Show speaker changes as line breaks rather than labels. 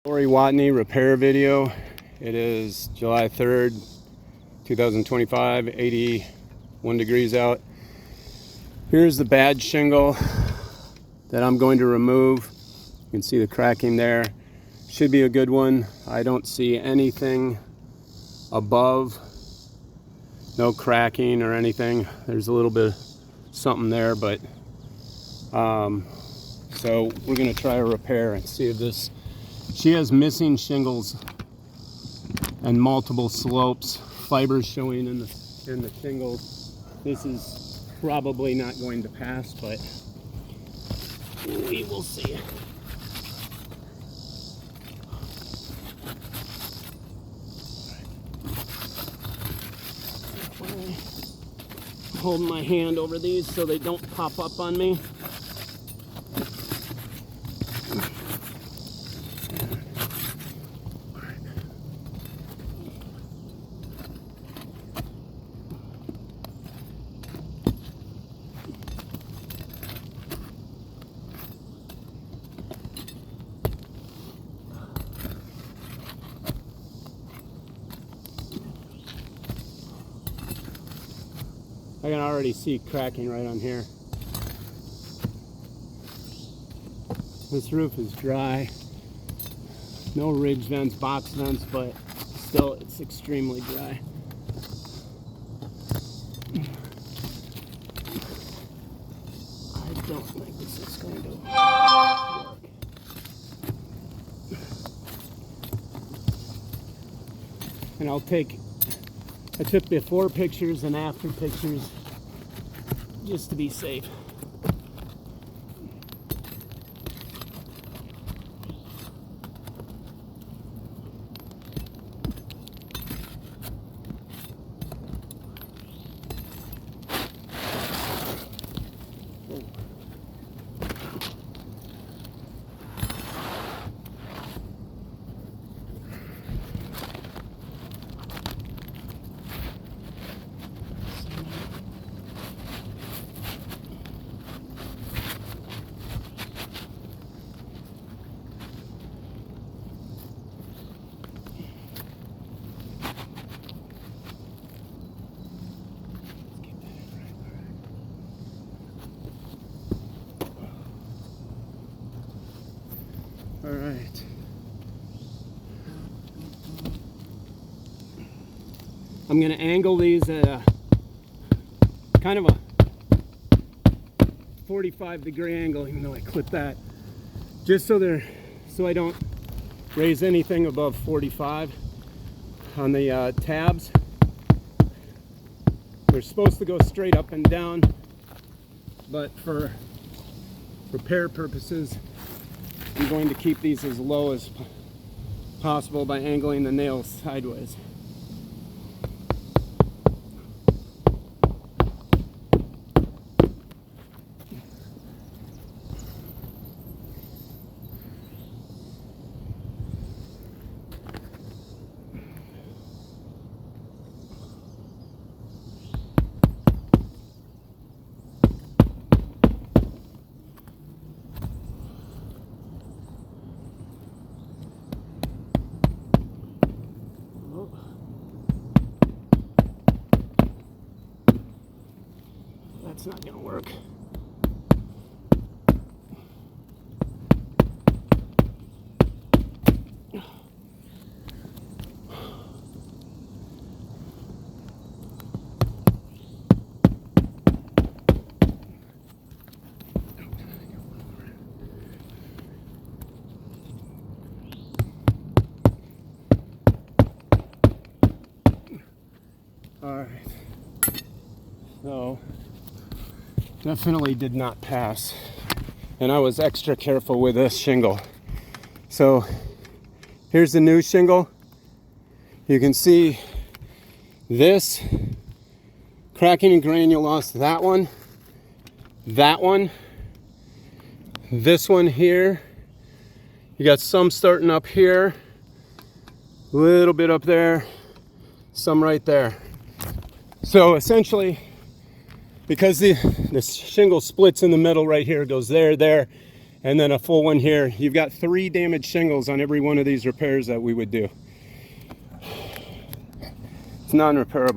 Watne repair video. It is July 3rd, 2025, 81 degrees out. Here's the bad shingle that I'm going to remove. You can see the cracking there. Should be a good one. I don't see anything above. No cracking or anything. There's a little bit of something there, but so we're gonna try a repair and see if this. She has missing shingles and multiple slopes, fibers showing in the shingles. This is probably not going to pass, but we will see. Hold my hand over these so they don't pop up on me. I can already see cracking right on here. This roof is dry. No ridge vents, box vents, but still it's extremely dry. I don't think this is going to work. And I took before pictures and after pictures just to be safe. All right. I'm going to angle these at a kind of a 45-degree angle, even though I clipped that, just so I don't raise anything above 45 on the tabs. They're supposed to go straight up and down, but for repair purposes, I'm going to keep these as low as possible by angling the nails sideways. That's not going to work. All right. So definitely did not pass, and I was extra careful with this shingle. So here's the new shingle. You can see this cracking and granule loss, that one, this one here. You got some starting up here, a little bit up there, some right there. So essentially, because the shingle splits in the middle right here, goes there, and then a full one here. You've got 3 damaged shingles on every one of these repairs that we would do. It's non-repairable.